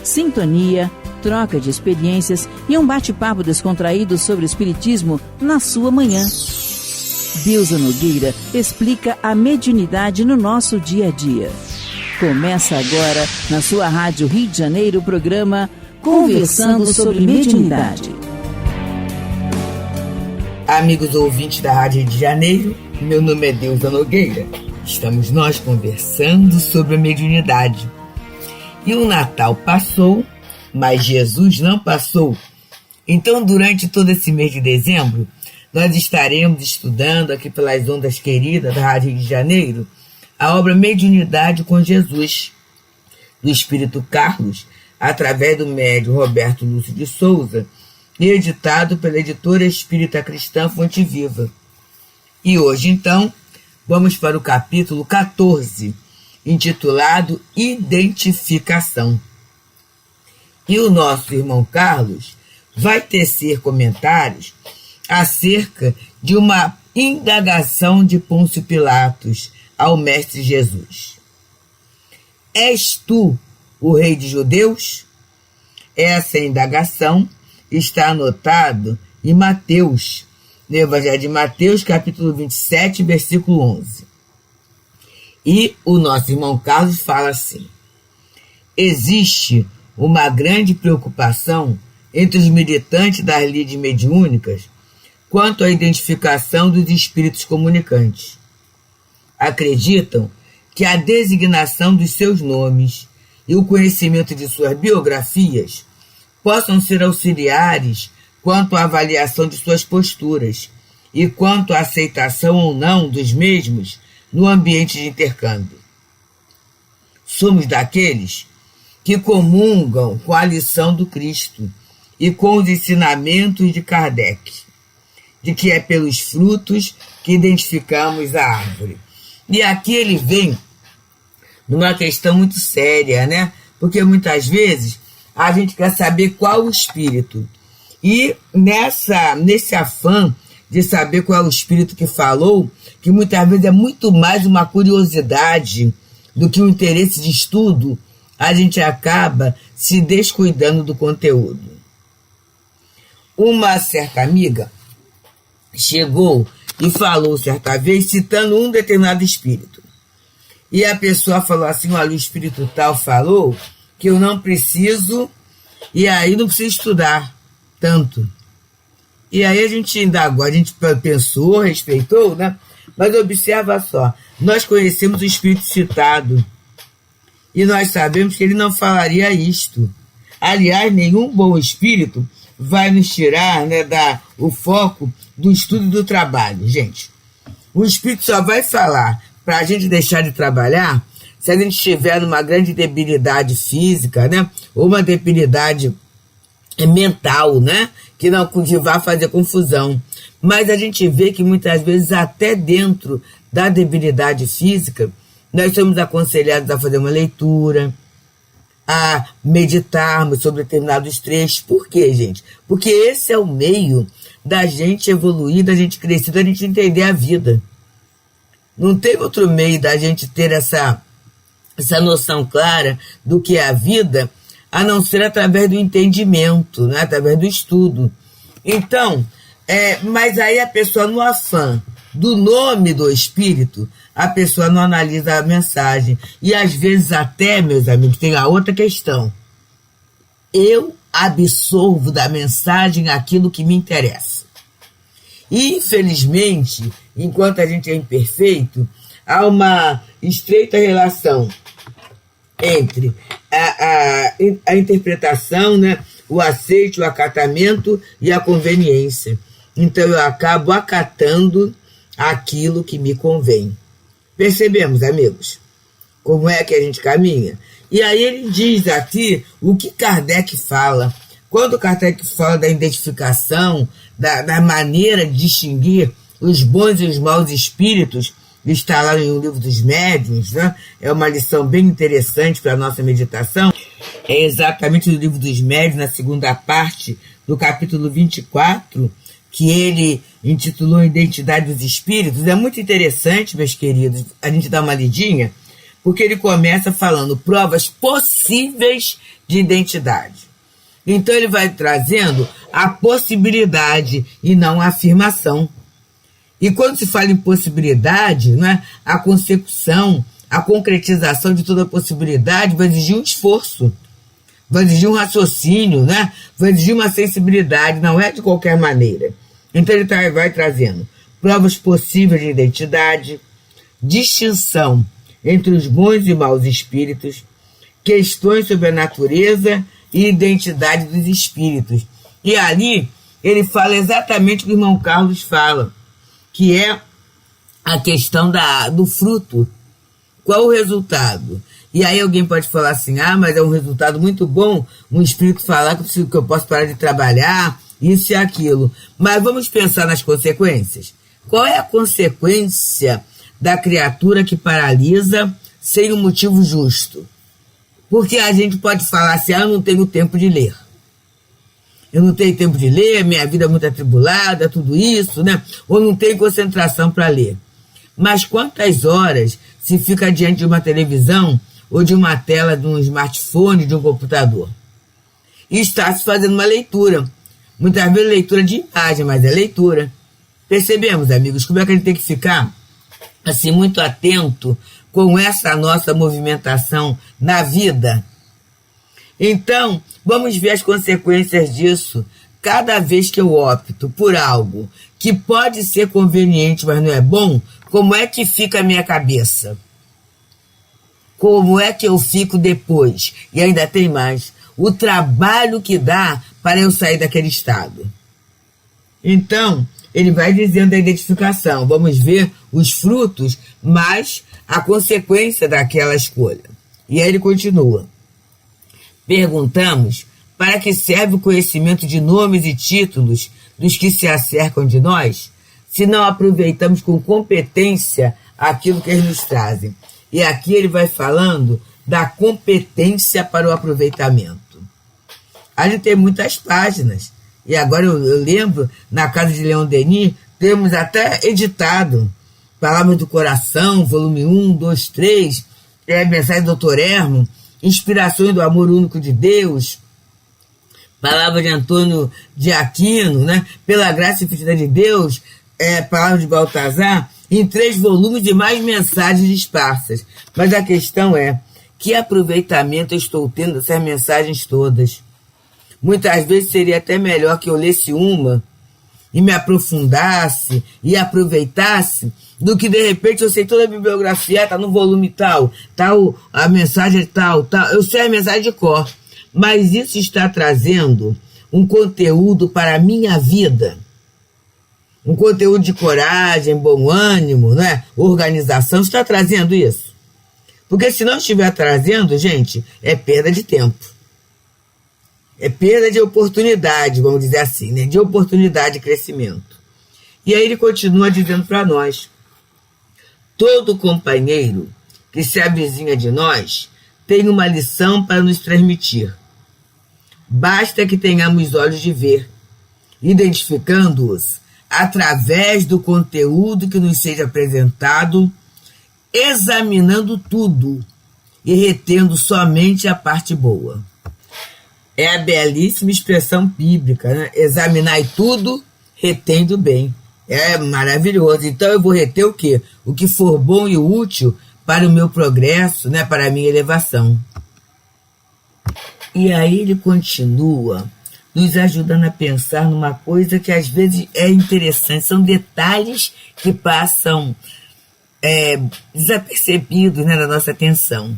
sintonia, troca de experiências e um bate-papo descontraído sobre o espiritismo na sua manhã. Deusa Nogueira explica a mediunidade no nosso dia a dia. Começa agora, na sua Rádio Rio de Janeiro, o programa Conversando sobre Mediunidade. Amigos ouvintes da Rádio Rio de Janeiro, meu nome é Deusa Nogueira. Estamos nós conversando sobre a mediunidade. E o Natal passou, mas Jesus não passou. Então, durante todo esse mês de dezembro, nós estaremos estudando aqui pelas ondas queridas da Rádio Rio de Janeiro a obra Mediunidade com Jesus, do Espírito Carlos, através do médium Roberto Lúcio de Souza, e editado pela editora espírita cristã Fonte Viva. E hoje, então, vamos para o capítulo 14, intitulado Identificação. E o nosso irmão Carlos vai tecer comentários acerca de uma indagação de Pôncio Pilatos ao Mestre Jesus. És tu o rei de judeus? Essa indagação está anotado em Mateus, no Evangelho de Mateus, capítulo 27, versículo 11. E o nosso irmão Carlos fala assim: existe uma grande preocupação entre os militantes das lides mediúnicas quanto à identificação dos espíritos comunicantes. Acreditam que a designação dos seus nomes e o conhecimento de suas biografias possam ser auxiliares quanto à avaliação de suas posturas e quanto à aceitação ou não dos mesmos no ambiente de intercâmbio. Somos daqueles que comungam com a lição do Cristo e com os ensinamentos de Kardec, de que é pelos frutos que identificamos a árvore. E aqui ele vem numa questão muito séria, né? Porque muitas vezes a gente quer saber qual o espírito. E nesse afã de saber qual é o espírito que falou, que muitas vezes é muito mais uma curiosidade do que um interesse de estudo, a gente acaba se descuidando do conteúdo. Uma certa amiga chegou e falou certa vez, citando um determinado espírito. E a pessoa falou assim: olha, o espírito tal falou que eu não preciso, e aí não preciso estudar tanto. E aí a gente indagou, a gente pensou, respeitou, né? Mas observa só, nós conhecemos o espírito citado e nós sabemos que ele não falaria isto. Aliás, nenhum bom espírito vai nos tirar, né, o foco do estudo e do trabalho, gente. O espírito só vai falar para a gente deixar de trabalhar se a gente estiver numa grande debilidade física, né, ou uma debilidade mental, né, que vai fazer confusão. Mas a gente vê que muitas vezes até dentro da debilidade física nós somos aconselhados a fazer uma leitura, a meditarmos sobre determinados trechos. Por quê, gente? Porque esse é o meio da gente evoluir, da gente crescer, da gente entender a vida. Não tem outro meio da gente ter essa noção clara do que é a vida, a não ser através do entendimento, né? Através do estudo. Então, mas aí a pessoa, no afã do nome do espírito, a pessoa não analisa a mensagem. E às vezes até, meus amigos, tem a outra questão. Eu absorvo da mensagem aquilo que me interessa. E, infelizmente, enquanto a gente é imperfeito, há uma estreita relação entre a interpretação, né, o aceite, o acatamento e a conveniência. Então eu acabo acatando aquilo que me convém. Percebemos, amigos, como é que a gente caminha? E aí ele diz aqui o que Kardec fala. Quando Kardec fala da identificação, da maneira de distinguir os bons e os maus espíritos, está lá no Livro dos Médiuns, né? É uma lição bem interessante para a nossa meditação. É exatamente no Livro dos Médiuns, na segunda parte do capítulo 24, que ele intitulou Identidade dos Espíritos. É muito interessante, meus queridos, a gente dá uma lidinha, Porque ele começa falando provas possíveis de identidade. Então ele vai trazendo a possibilidade e não a afirmação. E quando se fala em possibilidade, né, a consecução, a concretização de toda possibilidade vai exigir um esforço, vai exigir um raciocínio, né, vai exigir uma sensibilidade, não é de qualquer maneira. Então ele vai trazendo provas possíveis de identidade, distinção entre os bons e maus espíritos, questões sobre a natureza e identidade dos espíritos. E ali ele fala exatamente o que o irmão Carlos fala, que é a questão do fruto. Qual o resultado? E aí alguém pode falar assim, mas é um resultado muito bom um espírito falar que eu posso parar de trabalhar, isso e aquilo. Mas vamos pensar nas consequências. Qual é a consequência da criatura que paralisa sem um motivo justo? Porque a gente pode falar assim, eu não tenho tempo de ler. Eu não tenho tempo de ler, minha vida é muito atribulada, tudo isso, né? Ou não tenho concentração para ler. Mas quantas horas se fica diante de uma televisão ou de uma tela de um smartphone, de um computador? E está se fazendo uma leitura. Muitas vezes leitura de imagem, mas é leitura. Percebemos, amigos, como é que a gente tem que ficar assim, muito atento com essa nossa movimentação na vida? Então, vamos ver as consequências disso. Cada vez que eu opto por algo que pode ser conveniente, mas não é bom, como é que fica a minha cabeça? Como é que eu fico depois? E ainda tem mais, o trabalho que dá para eu sair daquele estado. Então, ele vai dizendo a identificação, vamos ver os frutos, mas a consequência daquela escolha. E aí ele continua. Perguntamos para que serve o conhecimento de nomes e títulos dos que se acercam de nós, se não aproveitamos com competência aquilo que eles nos trazem. E aqui ele vai falando da competência para o aproveitamento. A gente tem muitas páginas. E agora eu lembro, na casa de Leon Denis, temos até editado Palavras do Coração, volume 1, 2, 3, Mensagem do Dr. Hermo, Inspirações do Amor Único de Deus, Palavra de Antônio de Aquino, né? Pela Graça Infinita de Deus, Palavra de Baltazar, em 3 volumes e mais mensagens esparsas. Mas a questão é, que aproveitamento eu estou tendo dessas mensagens todas? Muitas vezes seria até melhor que eu lesse uma e me aprofundasse e aproveitasse, do que de repente eu sei toda a bibliografia, está no volume tal, a mensagem tal, eu sei a mensagem de cor, mas isso está trazendo um conteúdo para a minha vida, um conteúdo de coragem, bom ânimo, né? Organização, está trazendo isso? Porque se não estiver trazendo, gente, é perda de tempo. É perda de oportunidade, vamos dizer assim, né? De oportunidade de crescimento. E aí ele continua dizendo para nós, todo companheiro que se avizinha de nós tem uma lição para nos transmitir. Basta que tenhamos olhos de ver, identificando-os através do conteúdo que nos seja apresentado, examinando tudo e retendo somente a parte boa. É a belíssima expressão bíblica, né? Examinai tudo, retendo bem. É maravilhoso. Então eu vou reter o quê? O que for bom e útil para o meu progresso, né? Para a minha elevação. E aí ele continua nos ajudando a pensar numa coisa que às vezes é interessante. São detalhes que passam desapercebidos, né, na nossa atenção.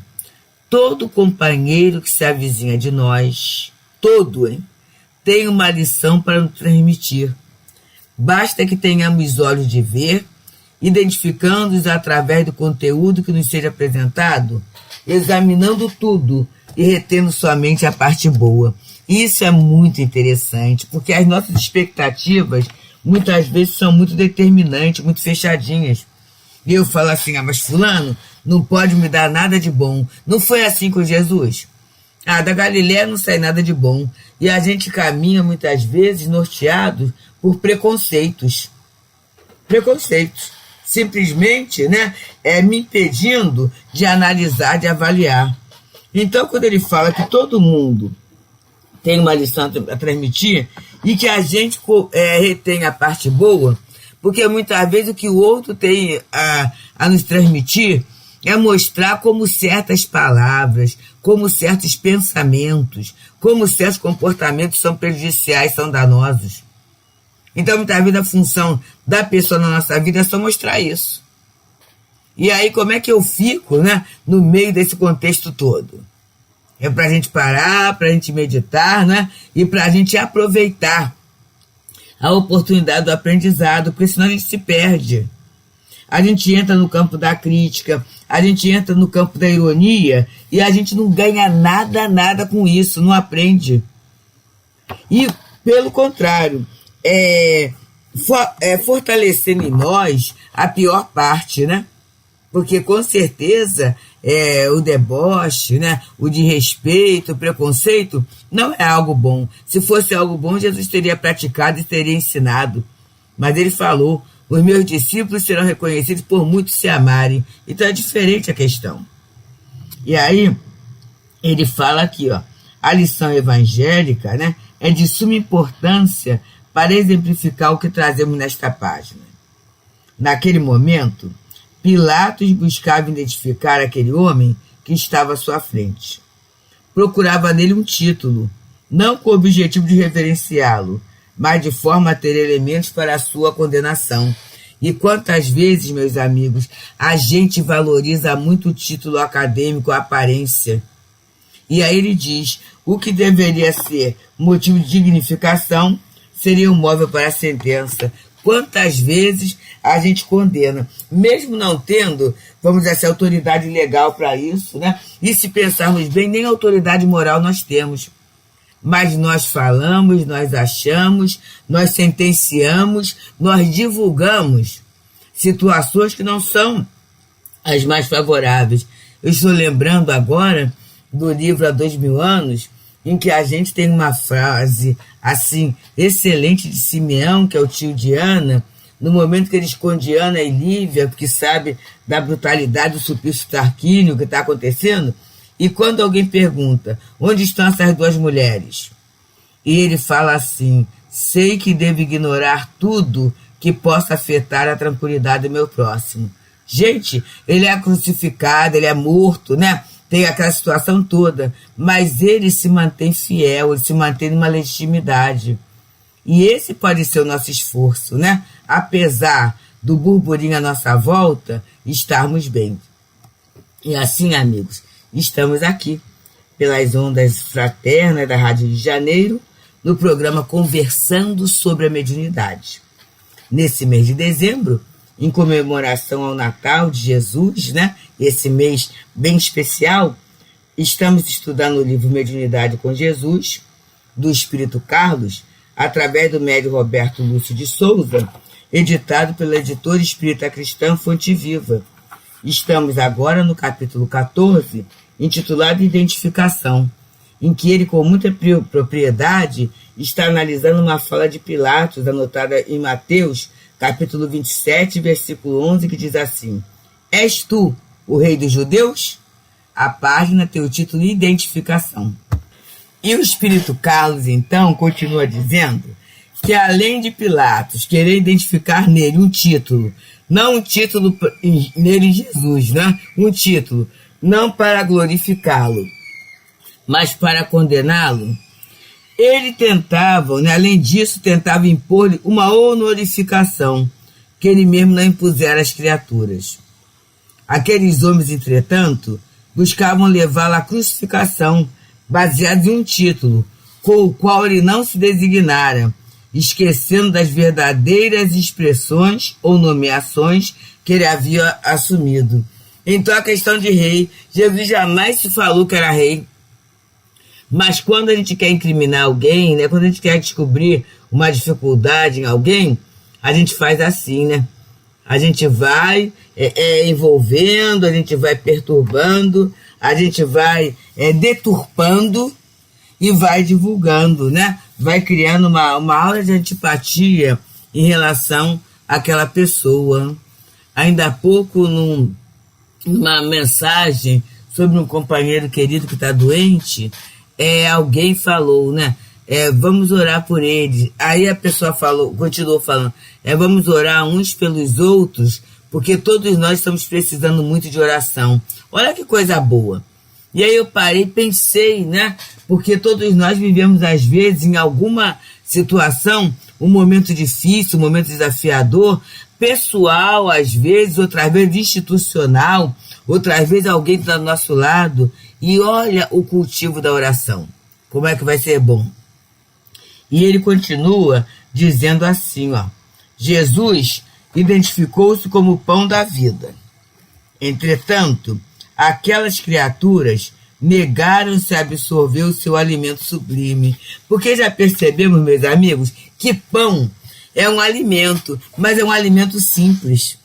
Todo companheiro que se avizinha de nós, tem uma lição para nos transmitir. Basta que tenhamos olhos de ver, identificando-os através do conteúdo que nos seja apresentado, examinando tudo e retendo somente a parte boa. Isso é muito interessante, porque as nossas expectativas muitas vezes são muito determinantes, muito fechadinhas. E eu falo assim, mas fulano não pode me dar nada de bom. Não foi assim com Jesus? Da Galileia não sai nada de bom. E a gente caminha muitas vezes norteado por preconceitos. simplesmente, né, me impedindo de analisar, de avaliar. Então, quando ele fala que todo mundo tem uma lição a transmitir e que a gente retém a parte boa, porque muitas vezes o que o outro tem a nos transmitir é mostrar como certas palavras, como certos pensamentos, como certos comportamentos são prejudiciais, são danosos. Então, muitas vezes, a função da pessoa na nossa vida é só mostrar isso. E aí, como é que eu fico, né, no meio desse contexto todo? É para a gente parar, para a gente meditar, né, e para a gente aproveitar a oportunidade do aprendizado, porque senão a gente se perde. A gente entra no campo da crítica, a gente entra no campo da ironia e a gente não ganha nada com isso, não aprende. E, pelo contrário, fortalecendo em nós a pior parte, né? Porque, com certeza, o deboche, né? O desrespeito, o preconceito, não é algo bom. Se fosse algo bom, Jesus teria praticado e teria ensinado. Mas ele falou: os meus discípulos serão reconhecidos por muitos se amarem. Então é diferente a questão. E aí, ele fala aqui, ó, a lição evangélica, né, é de suma importância para exemplificar o que trazemos nesta página. Naquele momento, Pilatos buscava identificar aquele homem que estava à sua frente. Procurava nele um título, não com o objetivo de reverenciá-lo, mas de forma a ter elementos para a sua condenação. E quantas vezes, meus amigos, a gente valoriza muito o título acadêmico, a aparência. E aí ele diz, o que deveria ser motivo de dignificação seria um móvel para a sentença. Quantas vezes a gente condena, mesmo não tendo, vamos dizer assim, autoridade legal para isso, né? E se pensarmos bem, nem autoridade moral nós temos. Mas nós falamos, nós achamos, nós sentenciamos, nós divulgamos situações que não são as mais favoráveis. Eu estou lembrando agora do livro Há 2000 Anos, em que a gente tem uma frase assim excelente de Simeão, que é o tio de Ana, no momento que ele esconde Ana e Lívia, porque sabe da brutalidade do suplício Tarquínio que está acontecendo. E quando alguém pergunta, onde estão essas duas mulheres? E ele fala assim, sei que devo ignorar tudo que possa afetar a tranquilidade do meu próximo. Gente, ele é crucificado, ele é morto, né? Tem aquela situação toda, mas ele se mantém fiel, ele se mantém numa legitimidade. E esse pode ser o nosso esforço, né? Apesar do burburinho à nossa volta, estarmos bem. E assim, amigos, estamos aqui, pelas ondas fraternas da Rádio Rio de Janeiro, no programa Conversando sobre a Mediunidade. Nesse mês de dezembro, em comemoração ao Natal de Jesus, né? Esse mês bem especial, estamos estudando o livro Mediunidade com Jesus, do Espírito Carlos, através do médium Roberto Lúcio de Souza, editado pela editora espírita cristã Fonte Viva. Estamos agora no capítulo 14, intitulado Identificação, em que ele, com muita propriedade, está analisando uma fala de Pilatos, anotada em Mateus, capítulo 27, versículo 11, que diz assim, és tu o rei dos judeus? A página tem o título Identificação. E o Espírito Carlos, então, continua dizendo que, além de Pilatos querer identificar nele um título, não um título nele Jesus, né? Um título, não para glorificá-lo, mas para condená-lo, ele tentava, né, além disso, tentava impor-lhe uma honorificação que ele mesmo não impusera às criaturas. Aqueles homens, entretanto, buscavam levá-lo à crucificação, baseados em um título, com o qual ele não se designara, esquecendo das verdadeiras expressões ou nomeações que ele havia assumido. Então, a questão de rei, Jesus jamais se falou que era rei. Mas quando a gente quer incriminar alguém, né, quando a gente quer descobrir uma dificuldade em alguém, a gente faz assim, né? A gente vai envolvendo, a gente vai perturbando, a gente vai deturpando e vai divulgando, né? Vai criando uma aura de antipatia em relação àquela pessoa. ainda há pouco numa mensagem sobre um companheiro querido que está doente, alguém falou, né? Vamos orar por ele. Aí a pessoa continuou falando, vamos orar uns pelos outros, porque todos nós estamos precisando muito de oração. Olha que coisa boa. E aí eu parei e pensei, né? Porque todos nós vivemos, às vezes, em alguma situação, um momento difícil, um momento desafiador, pessoal, às vezes, outras vezes institucional, outras vezes alguém está do nosso lado, e olha o cultivo da oração. Como é que vai ser bom? E ele continua dizendo assim, ó, Jesus identificou-se como o pão da vida. Entretanto, aquelas criaturas negaram-se a absorver o seu alimento sublime. Porque já percebemos, meus amigos, que pão é um alimento, mas é um alimento simples.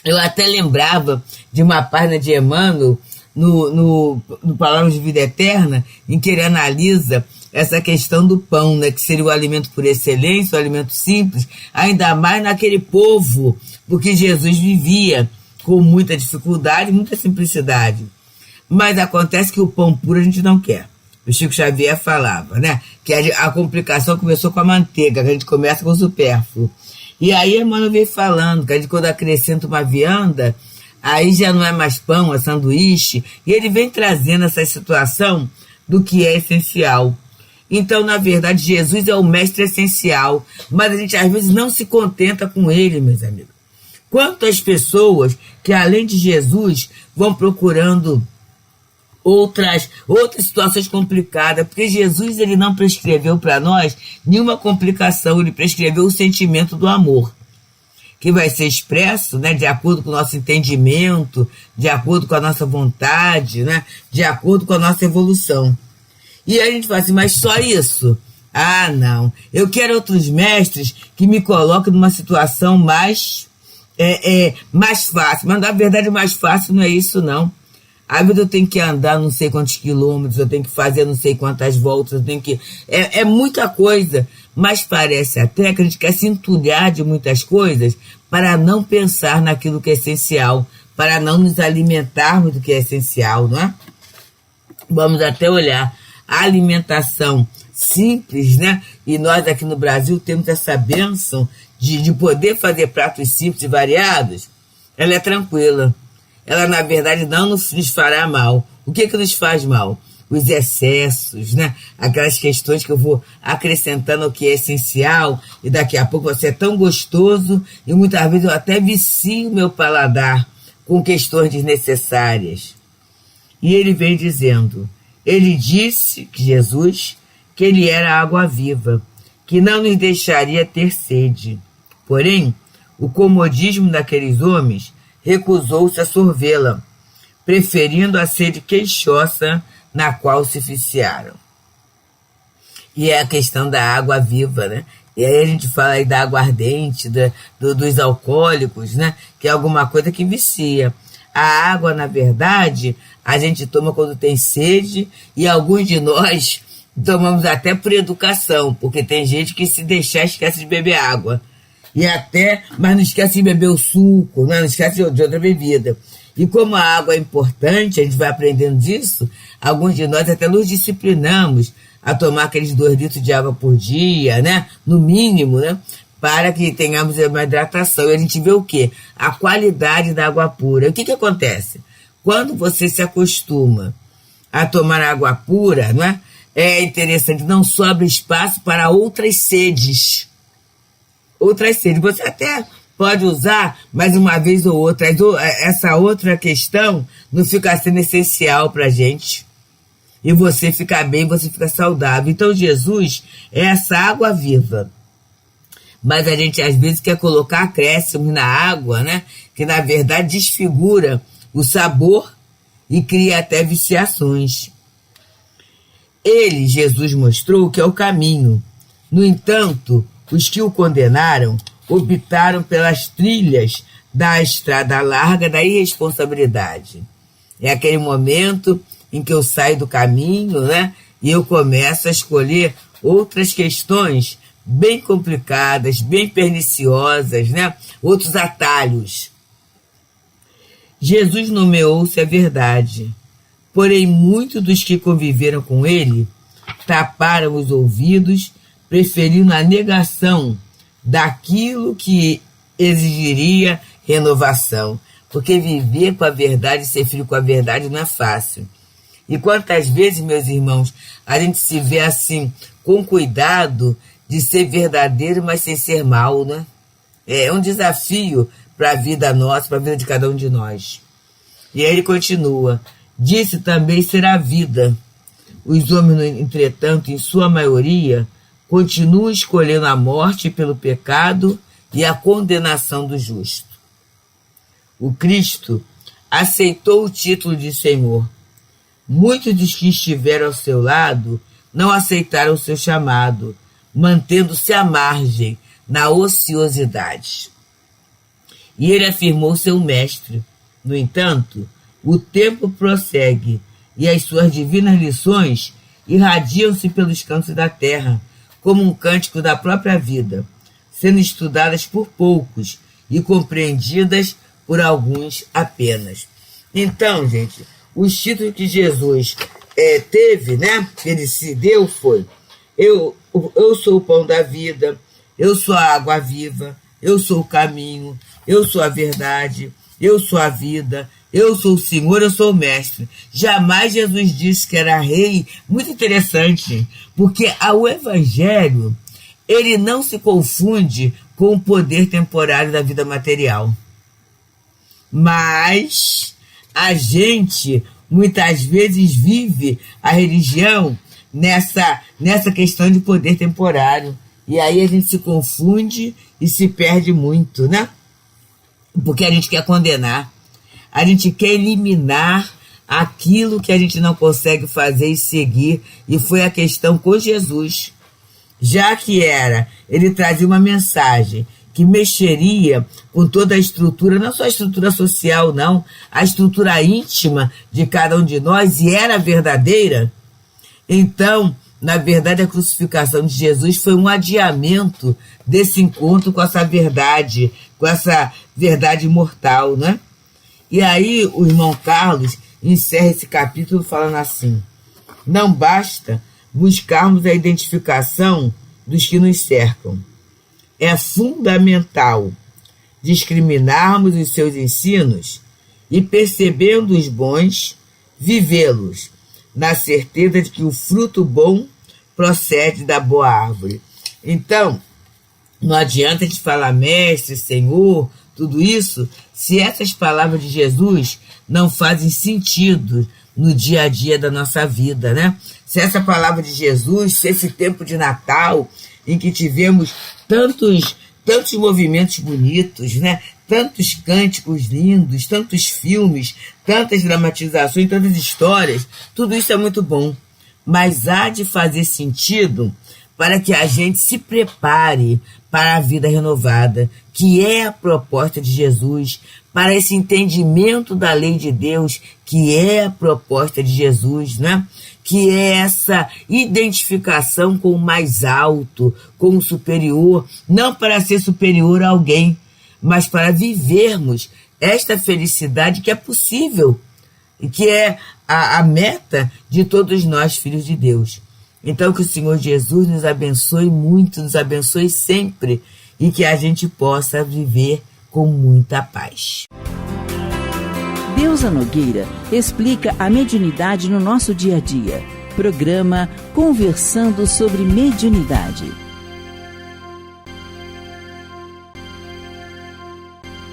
Eu até lembrava de uma página de Emmanuel no Palavras de Vida Eterna, em que ele analisa essa questão do pão, né, que seria o alimento por excelência, o alimento simples, ainda mais naquele povo, porque Jesus vivia com muita dificuldade, muita simplicidade. Mas acontece que o pão puro a gente não quer. O Chico Xavier falava, né, que a complicação começou com a manteiga, que a gente começa com o supérfluo. E aí Emmanuel veio falando, que a gente, quando acrescenta uma vianda, aí já não é mais pão, é sanduíche, e ele vem trazendo essa situação do que é essencial. Então, na verdade, Jesus é o mestre essencial, mas a gente às vezes não se contenta com ele, meus amigos. Quantas pessoas que, além de Jesus, vão procurando outras situações complicadas, porque Jesus ele não prescreveu para nós nenhuma complicação, ele prescreveu o sentimento do amor, que vai ser expresso, né, de acordo com o nosso entendimento, de acordo com a nossa vontade, né, de acordo com a nossa evolução. E aí a gente fala assim, mas só isso? Ah, não. Eu quero outros mestres que me coloquem numa situação mais fácil. Mas, na verdade, mais fácil não é isso, não. A vida eu tenho que andar não sei quantos quilômetros, eu tenho que fazer não sei quantas voltas, eu tenho que... É muita coisa. Mas parece até que a gente quer se entulhar de muitas coisas para não pensar naquilo que é essencial, para não nos alimentarmos do que é essencial, não é? Vamos até olhar a alimentação simples, né? E nós aqui no Brasil temos essa bênção de poder fazer pratos simples e variados. Ela é tranquila. Ela, na verdade, não nos fará mal. O que nos faz mal? Os excessos, né? Aquelas questões que eu vou acrescentando ao que é essencial e daqui a pouco vai ser tão gostoso e muitas vezes eu até vicio o meu paladar com questões desnecessárias. E ele vem dizendo... Ele disse, Jesus, que ele era a água viva, que não nos deixaria ter sede. Porém, o comodismo daqueles homens recusou-se a sorvê-la, preferindo a sede queixosa na qual se viciaram. E é a questão da água viva, né? E aí a gente fala aí da água ardente, dos alcoólicos, né? Que é alguma coisa que vicia. A água, na verdade, a gente toma quando tem sede e alguns de nós tomamos até por educação, porque tem gente que se deixar esquece de beber água. Mas não esquece de beber o suco, não esquece de outra bebida. E como a água é importante, a gente vai aprendendo disso, alguns de nós até nos disciplinamos a tomar aqueles 2 litros de água por dia, né? No mínimo, né? Para que tenhamos uma hidratação. E a gente vê o quê? A qualidade da água pura. O que acontece? Quando você se acostuma a tomar água pura, não é? É interessante, não sobra espaço para outras sedes. Outras sedes. Você até pode usar mais uma vez ou outra. Essa outra questão não fica sendo essencial para a gente. E você fica bem, você fica saudável. Então Jesus é essa água viva. Mas a gente às vezes quer colocar acréscimos na água, né? Que na verdade desfigura o sabor e cria até viciações. Ele, Jesus, mostrou que é o caminho. No entanto, os que o condenaram optaram pelas trilhas da estrada larga da irresponsabilidade. É aquele momento em que eu saio do caminho, né? E eu começo a escolher outras questões bem complicadas, bem perniciosas, né? Outros atalhos. Jesus nomeou-se a verdade, porém muitos dos que conviveram com ele taparam os ouvidos, preferindo a negação daquilo que exigiria renovação. Porque viver com a verdade, ser filho com a verdade não é fácil. E quantas vezes, meus irmãos, a gente se vê assim, com cuidado de ser verdadeiro, mas sem ser mal, né? É um desafio para a vida nossa, para a vida de cada um de nós. E aí ele continua, disse também ser a vida. Os homens, entretanto, em sua maioria, continuam escolhendo a morte pelo pecado e a condenação do justo. O Cristo aceitou o título de Senhor. Muitos dos que estiveram ao seu lado não aceitaram o seu chamado, mantendo-se à margem, na ociosidade. E ele afirmou ser o mestre. No entanto, o tempo prossegue e as suas divinas lições irradiam-se pelos cantos da terra, como um cântico da própria vida, sendo estudadas por poucos e compreendidas por alguns apenas. Então, gente, os títulos que Jesus teve, né, que ele se deu foi: eu sou o pão da vida, eu sou a água viva, eu sou o caminho, eu sou a verdade, eu sou a vida, eu sou o Senhor, eu sou o mestre. Jamais Jesus disse que era rei. Muito interessante, porque o evangelho, ele não se confunde com o poder temporário da vida material. Mas a gente, muitas vezes, vive a religião nessa questão de poder temporário. E aí a gente se confunde e se perde muito, né? Porque a gente quer condenar. A gente quer eliminar aquilo que a gente não consegue fazer e seguir. E foi a questão com Jesus. Já que ele trazia uma mensagem que mexeria com toda a estrutura, não só a estrutura social, não, a estrutura íntima de cada um de nós, e era verdadeira. Então, na verdade, a crucificação de Jesus foi um adiamento desse encontro com essa verdade imortal, né? E aí o irmão Carlos encerra esse capítulo falando assim: não basta buscarmos a identificação dos que nos cercam. É fundamental discriminarmos os seus ensinos e, percebendo os bons, vivê-los, na certeza de que o fruto bom procede da boa árvore. Então, não adianta a gente falar mestre, Senhor, tudo isso, se essas palavras de Jesus não fazem sentido no dia a dia da nossa vida, né? Se essa palavra de Jesus, se esse tempo de Natal, em que tivemos tantos movimentos bonitos, né? Tantos cânticos lindos, tantos filmes, tantas dramatizações, tantas histórias, tudo isso é muito bom, mas há de fazer sentido para que a gente se prepare para a vida renovada, que é a proposta de Jesus, para esse entendimento da lei de Deus, que é a proposta de Jesus, né? Que é essa identificação com o mais alto, com o superior, não para ser superior a alguém, mas para vivermos esta felicidade que é possível, e que é a meta de todos nós, filhos de Deus. Então, que o Senhor Jesus nos abençoe muito, nos abençoe sempre, e que a gente possa viver com muita paz. Deusa Nogueira explica a mediunidade no nosso dia a dia. Programa Conversando sobre Mediunidade.